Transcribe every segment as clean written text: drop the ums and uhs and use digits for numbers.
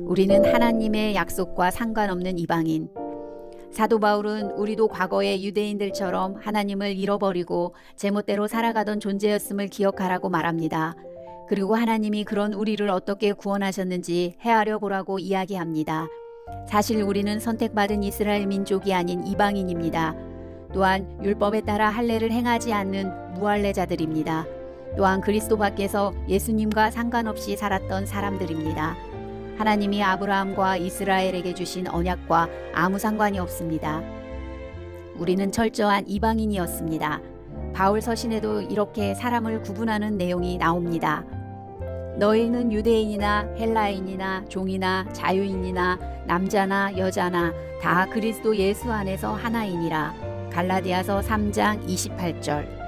우리는 하나님의 약속과 상관없는 이방인. 사도 바울은 우리도 과거의 유대인들처럼 하나님을 잃어버리고 제멋대로 살아가던 존재였음을 기억하라고 말합니다. 그리고 하나님이 그런 우리를 어떻게 구원하셨는지 헤아려 보라고 이야기합니다. 사실 우리는 선택받은 이스라엘 민족이 아닌 이방인입니다. 또한 율법에 따라 할례를 행하지 않는 무할례자들입니다. 또한 그리스도 밖에서 예수님과 상관없이 살았던 사람들입니다. 하나님이 아브라함과 이스라엘에게 주신 언약과 아무 상관이 없습니다. 우리는 철저한 이방인이었습니다. 바울 서신에도 이렇게 사람을 구분하는 내용이 나옵니다. 너희는 유대인이나 헬라인이나 종이나 자유인이나 남자나 여자나 다 그리스도 예수 안에서 하나이니라. 갈라디아서 3장 28절.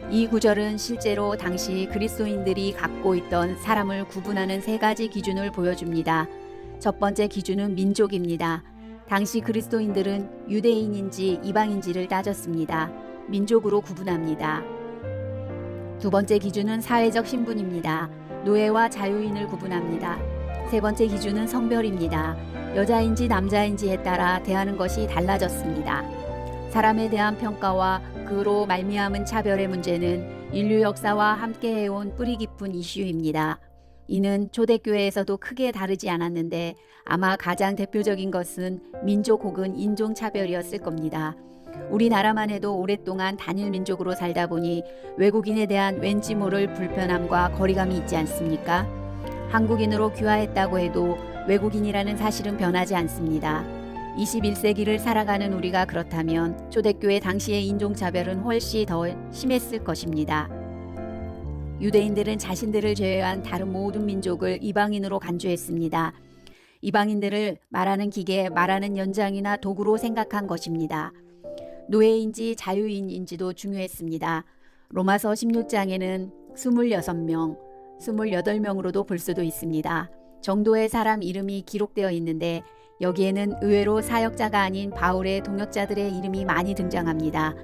이 구절은 실제로 당시 그리스도인들이 갖고 있던 사람을 구분하는 세 가지 기준을 보여줍니다. 첫 번째 기준은 민족입니다. 당시 그리스도인들은 유대인인지 이방인지를 따졌습니다. 민족으로 구분합니다. 두 번째 기준은 사회적 신분입니다. 노예와 자유인을 구분합니다. 세 번째 기준은 성별입니다. 여자인지 남자인지에 따라 대하는 것이 달라졌습니다. 사람에 대한 평가와 그로 말미암은 차별의 문제는 인류 역사와 함께 해온 뿌리 깊은 이슈입니다. 이는 초대교회에서도 크게 다르지 않았는데 아마 가장 대표적인 것은 민족 혹은 인종 차별이었을 겁니다. 우리나라만 해도 오랫동안 단일 민족으로 살다 보니 외국인에 대한 왠지 모를 불편함과 거리감이 있지 않습니까? 한국인으로 귀화했다고 해도 외국인이라는 사실은 변하지 않습니다. 21세기를 살아가는 우리가 그렇다면 초대교회 당시의 인종차별은 훨씬 더 심했을 것입니다. 유대인들은 자신들을 제외한 다른 모든 민족을 이방인으로 간주했습니다. 이방인들을 말하는 기계, 말하는 연장이나 도구로 생각한 것입니다. 노예인지 자유인인지도 중요했습니다. 로마서 16장에는 26명, 28명으로도 볼 수도 있습니다. 정도의 사람 이름이 기록되어 있는데 여기에는 의외로 사역자가 아닌 바울의 동역자들의 이름이 많이 등장합니다.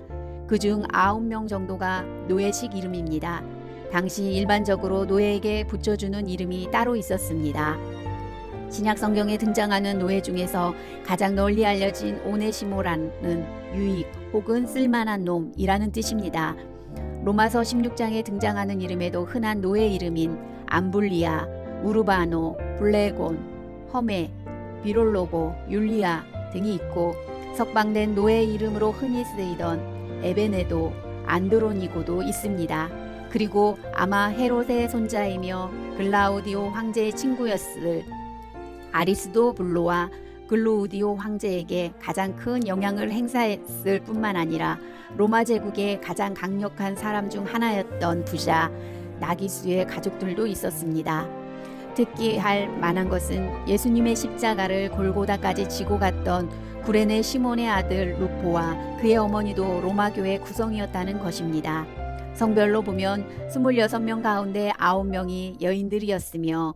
그중 9명 정도가 노예식 이름입니다. 당시 일반적으로 노예에게 붙여주는 이름이 따로 있었습니다. 신약 성경에 등장하는 노예 중에서 가장 널리 알려진 오네시모라는 유익 혹은 쓸만한 놈이라는 뜻입니다. 로마서 16장에 등장하는 이름에도 흔한 노예 이름인 암블리아, 우르바노, 블레곤, 허메, 비롤로고, 율리아 등이 있고 석방된 노예 이름으로 흔히 쓰이던 에베네도, 안드로니고도 있습니다. 그리고 아마 헤롯의 손자이며 글라우디오 황제의 친구였을 아리스도 블로와 글루우디오 황제에게 가장 큰 영향을 행사했을 뿐만 아니라 로마 제국의 가장 강력한 사람 중 하나였던 부자 나기수의 가족들도 있었습니다. 특기할 만한 것은 예수님의 십자가를 골고다까지 지고 갔던 구레네 시몬의 아들 루포와 그의 어머니도 로마 교회 구성이었다는 것입니다. 성별로 보면 26명 가운데 9명이 여인들이었으며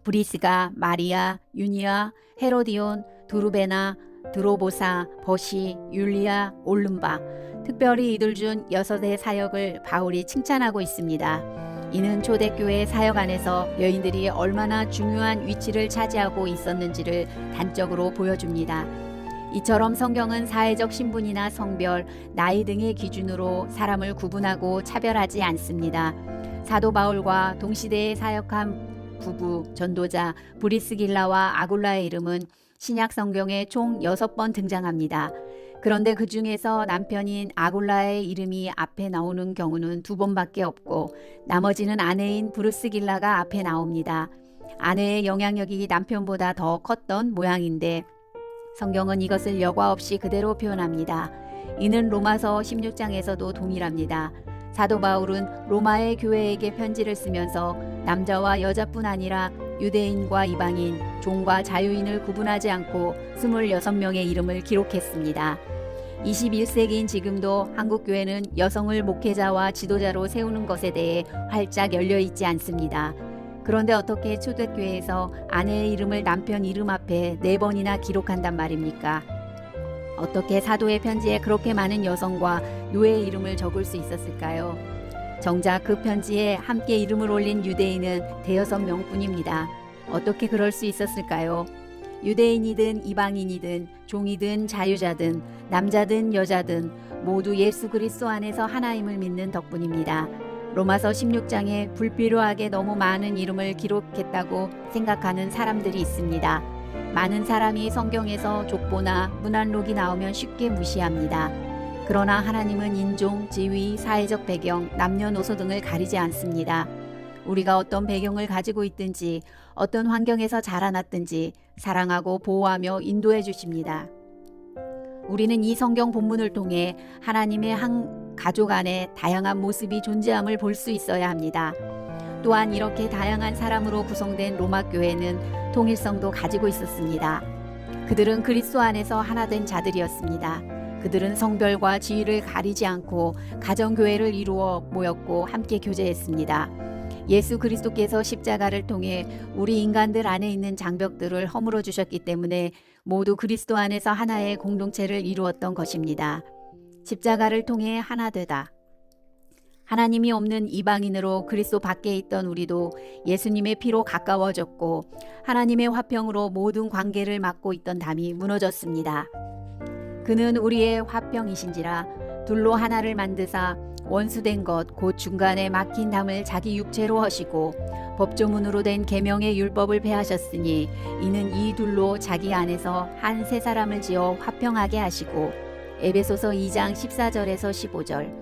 브리스가, 마리아, 유니아, 헤로디온, 두루베나, 드로보사, 버시, 율리아, 올름바, 특별히 이들 중 6의 사역을 바울이 칭찬하고 있습니다. 이는 초대교회 사역 안에서 여인들이 얼마나 중요한 위치를 차지하고 있었는지를 단적으로 보여줍니다. 이처럼 성경은 사회적 신분이나 성별, 나이 등의 기준으로 사람을 구분하고 차별하지 않습니다. 사도 바울과 동시대에 사역한 부부, 전도자 브리스길라와 아굴라의 이름은 신약 성경에 총 6번 등장합니다. 그런데 그 중에서 남편인 아굴라의 이름이 앞에 나오는 경우는 2번밖에 없고 나머지는 아내인 브루스길라가 앞에 나옵니다. 아내의 영향력이 남편보다 더 컸던 모양인데 성경은 이것을 여과 없이 그대로 표현합니다. 이는 로마서 16장에서도 동일합니다. 사도 바울은 로마의 교회에게 편지를 쓰면서 남자와 여자뿐 아니라 유대인과 이방인, 종과 자유인을 구분하지 않고 26명의 이름을 기록했습니다. 21세기인 지금도 한국교회는 여성을 목회자와 지도자로 세우는 것에 대해 활짝 열려있지 않습니다. 그런데 어떻게 초대교회에서 아내의 이름을 남편 이름 앞에 4번이나 기록한단 말입니까? 어떻게 사도의 편지에 그렇게 많은 여성과 노예의 이름을 적을 수 있었을까요? 정작 그 편지에 함께 이름을 올린 유대인은 대여섯 명뿐입니다. 어떻게 그럴 수 있었을까요? 유대인이든 이방인이든 종이든 자유자든 남자든 여자든 모두 예수 그리스도 안에서 하나임을 믿는 덕분입니다. 로마서 16장에 불필요하게 너무 많은 이름을 기록했다고 생각하는 사람들이 있습니다. 많은 사람이 성경에서 족보나 문안록이 나오면 쉽게 무시합니다. 그러나 하나님은 인종, 지위, 사회적 배경, 남녀노소 등을 가리지 않습니다. 우리가 어떤 배경을 가지고 있든지 어떤 환경에서 자라났든지 사랑하고 보호하며 인도해 주십니다. 우리는 이 성경 본문을 통해 하나님의 한 가족 안에 다양한 모습이 존재함을 볼 수 있어야 합니다. 또한 이렇게 다양한 사람으로 구성된 로마 교회는 통일성도 가지고 있었습니다. 그들은 그리스도 안에서 하나된 자들이었습니다. 그들은 성별과 지위를 가리지 않고 가정교회를 이루어 모였고 함께 교제했습니다. 예수 그리스도께서 십자가를 통해 우리 인간들 안에 있는 장벽들을 허물어 주셨기 때문에 모두 그리스도 안에서 하나의 공동체를 이루었던 것입니다. 십자가를 통해 하나 되다. 하나님이 없는 이방인으로 그리스도 밖에 있던 우리도 예수님의 피로 가까워졌고 하나님의 화평으로 모든 관계를 맡고 있던 담이 무너졌습니다. 그는 우리의 화평이신지라 둘로 하나를 만드사 원수된 것 곧 중간에 막힌 담을 자기 육체로 하시고 법조문으로 된 계명의 율법을 폐하셨으니 이는 이 둘로 자기 안에서 한 세 사람을 지어 화평하게 하시고 에베소서 2장 14절에서 15절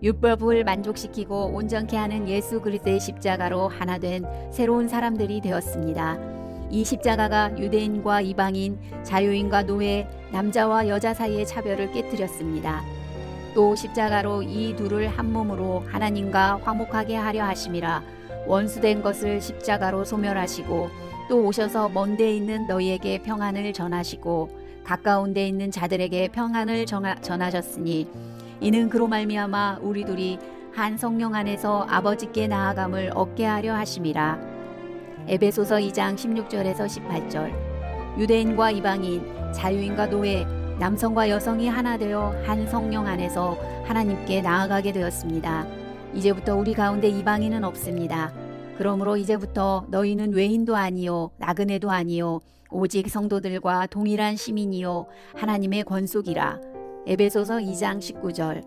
율법을 만족시키고 온전케 하는 예수 그리스도의 십자가로 하나 된 새로운 사람들이 되었습니다. 이 십자가가 유대인과 이방인, 자유인과 노예, 남자와 여자 사이의 차별을 깨뜨렸습니다. 또 십자가로 이 둘을 한 몸으로 하나님과 화목하게 하려 하심이라 원수된 것을 십자가로 소멸하시고 또 오셔서 먼 데 있는 너희에게 평안을 전하시고 가까운 데 있는 자들에게 평안을 전하셨으니 이는 그로 말미암아 우리 둘이 한 성령 안에서 아버지께 나아감을 얻게 하려 하심이라. 에베소서 2장 16절에서 18절 유대인과 이방인, 자유인과 노예, 남성과 여성이 하나 되어 한 성령 안에서 하나님께 나아가게 되었습니다. 이제부터 우리 가운데 이방인은 없습니다. 그러므로 이제부터 너희는 외인도 아니요 나그네도 아니요 오직 성도들과 동일한 시민이요 하나님의 권속이라. 에베소서 2장 19절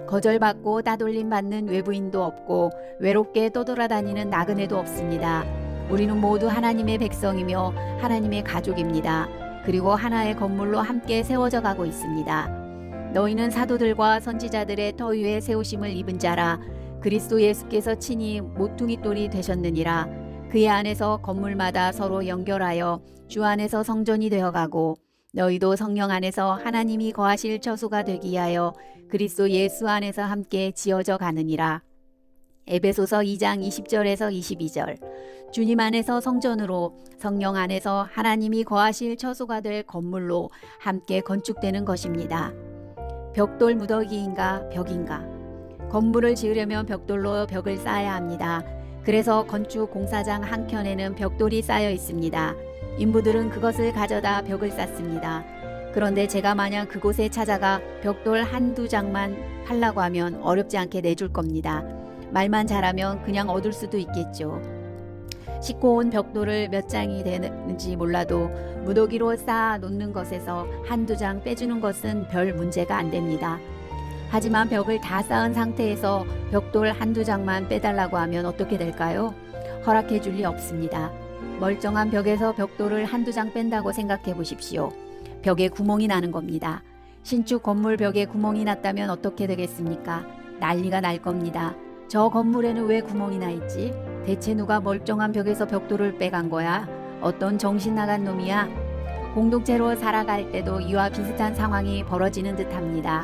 거절받고 따돌림 받는 외부인도 없고 외롭게 떠돌아다니는 나그네도 없습니다. 우리는 모두 하나님의 백성이며 하나님의 가족입니다. 그리고 하나의 건물로 함께 세워져 가고 있습니다. 너희는 사도들과 선지자들의 터 위에 세우심을 입은 자라. 그리스도 예수께서 친히 모퉁이 돌이 되셨느니라. 그의 안에서 건물마다 서로 연결하여 주 안에서 성전이 되어가고 너희도 성령 안에서 하나님이 거하실 처소가 되기 위하여 그리스도 예수 안에서 함께 지어져 가느니라. 에베소서 2장 20절에서 22절 주님 안에서 성전으로 성령 안에서 하나님이 거하실 처소가 될 건물로 함께 건축되는 것입니다. 벽돌 무더기인가 벽인가? 건물을 지으려면 벽돌로 벽을 쌓아야 합니다. 그래서 건축 공사장 한켠에는 벽돌이 쌓여 있습니다. 인부들은 그것을 가져다 벽을 쌓습니다. 그런데 제가 만약 그곳에 찾아가 벽돌 한두 장만 팔라고 하면 어렵지 않게 내줄 겁니다. 말만 잘하면 그냥 얻을 수도 있겠죠. 싣고 온 벽돌을 몇 장이 되는지 몰라도 무더기로 쌓아 놓는 것에서 한두 장 빼주는 것은 별 문제가 안 됩니다. 하지만 벽을 다 쌓은 상태에서 벽돌 한두 장만 빼달라고 하면 어떻게 될까요? 허락해 줄 리 없습니다. 멀쩡한 벽에서 벽돌을 한두 장 뺀다고 생각해 보십시오. 벽에 구멍이 나는 겁니다. 신축 건물 벽에 구멍이 났다면 어떻게 되겠습니까? 난리가 날 겁니다. 저 건물에는 왜 구멍이 나 있지? 대체 누가 멀쩡한 벽에서 벽돌을 빼간 거야? 어떤 정신 나간 놈이야? 공동체로 살아갈 때도 이와 비슷한 상황이 벌어지는 듯합니다.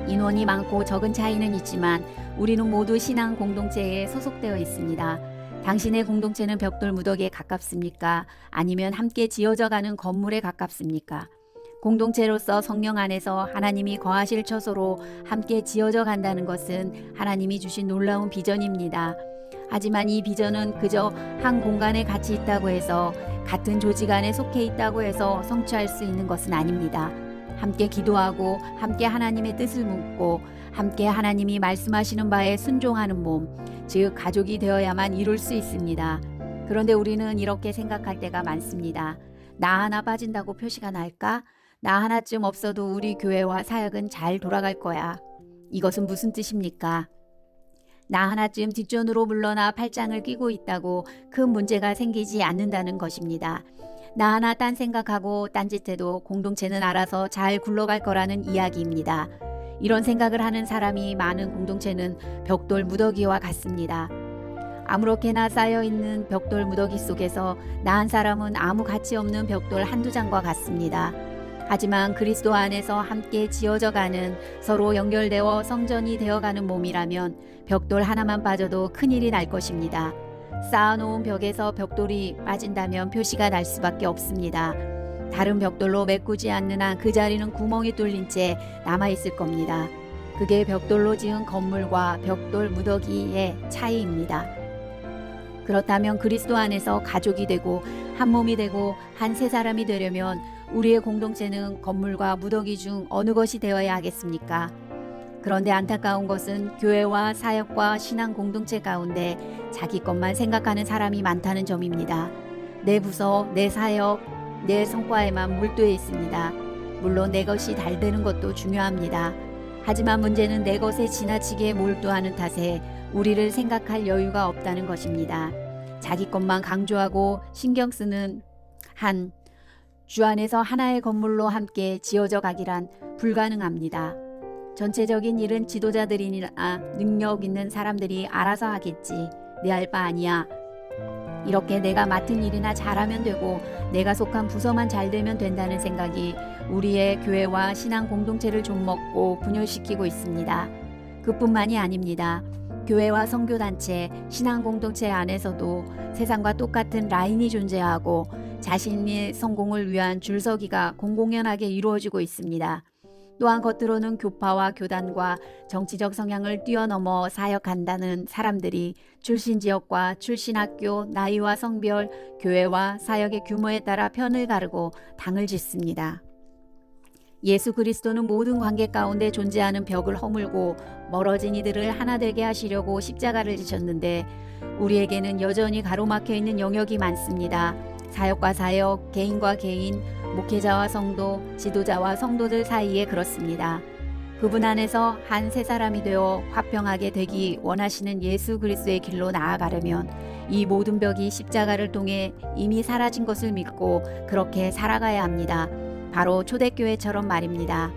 인원이 많고 적은 차이는 있지만 우리는 모두 신앙 공동체에 소속되어 있습니다. 당신의 공동체는 벽돌 무더기에 가깝습니까? 아니면 함께 지어져 가는 건물에 가깝습니까? 공동체로서 성령 안에서 하나님이 거하실 처소로 함께 지어져 간다는 것은 하나님이 주신 놀라운 비전입니다. 하지만 이 비전은 그저 한 공간에 같이 있다고 해서 같은 조직 안에 속해 있다고 해서 성취할 수 있는 것은 아닙니다. 함께 기도하고 함께 하나님의 뜻을 묻고 함께 하나님이 말씀하시는 바에 순종하는 몸, 즉 가족이 되어야만 이룰 수 있습니다. 그런데 우리는 이렇게 생각할 때가 많습니다. 나 하나 빠진다고 표시가 날까? 나 하나쯤 없어도 우리 교회와 사역은 잘 돌아갈 거야. 이것은 무슨 뜻입니까? 나 하나쯤 뒷전으로 물러나 팔짱을 끼고 있다고 큰 문제가 생기지 않는다는 것입니다. 나 하나 딴 생각하고 딴짓해도 공동체는 알아서 잘 굴러갈 거라는 이야기입니다. 이런 생각을 하는 사람이 많은 공동체는 벽돌 무더기와 같습니다. 아무렇게나 쌓여있는 벽돌 무더기 속에서 나 한 사람은 아무 가치 없는 벽돌 한두 장과 같습니다. 하지만 그리스도 안에서 함께 지어져가는, 서로 연결되어 성전이 되어가는 몸이라면 벽돌 하나만 빠져도 큰일이 날 것입니다. 쌓아놓은 벽에서 벽돌이 빠진다면 표시가 날 수밖에 없습니다. 다른 벽돌로 메꾸지 않는 한 그 자리는 구멍이 뚫린 채 남아있을 겁니다. 그게 벽돌로 지은 건물과 벽돌 무더기의 차이입니다. 그렇다면 그리스도 안에서 가족이 되고 한 몸이 되고 한 세 사람이 되려면 우리의 공동체는 건물과 무더기 중 어느 것이 되어야 하겠습니까? 그런데 안타까운 것은 교회와 사역과 신앙 공동체 가운데 자기 것만 생각하는 사람이 많다는 점입니다. 내 부서, 내 사역, 내 성과에만 몰두해 있습니다. 물론 내 것이 잘 되는 것도 중요합니다. 하지만 문제는 내 것에 지나치게 몰두하는 탓에 우리를 생각할 여유가 없다는 것입니다. 자기 것만 강조하고 신경 쓰는 한 주 안에서 하나의 건물로 함께 지어져 가기란 불가능합니다. 전체적인 일은 지도자들이나 능력 있는 사람들이 알아서 하겠지. 내 할 바 아니야. 이렇게 내가 맡은 일이나 잘하면 되고 내가 속한 부서만 잘 되면 된다는 생각이 우리의 교회와 신앙 공동체를 좀먹고 분열시키고 있습니다. 그뿐만이 아닙니다. 교회와 선교단체, 신앙 공동체 안에서도 세상과 똑같은 라인이 존재하고 자신의 성공을 위한 줄서기가 공공연하게 이루어지고 있습니다. 또한 겉으로는 교파와 교단과 정치적 성향을 뛰어넘어 사역한다는 사람들이 출신 지역과 출신 학교, 나이와 성별, 교회와 사역의 규모에 따라 편을 가르고 당을 짓습니다. 예수 그리스도는 모든 관계 가운데 존재하는 벽을 허물고 멀어진 이들을 하나 되게 하시려고 십자가를 지셨는데 우리에게는 여전히 가로막혀 있는 영역이 많습니다. 사역과 사역, 개인과 개인, 목회자와 성도, 지도자와 성도들 사이에 그렇습니다. 그분 안에서 한 세 사람이 되어 화평하게 되기 원하시는 예수 그리스도의 길로 나아가려면 이 모든 벽이 십자가를 통해 이미 사라진 것을 믿고 그렇게 살아가야 합니다. 바로 초대교회처럼 말입니다.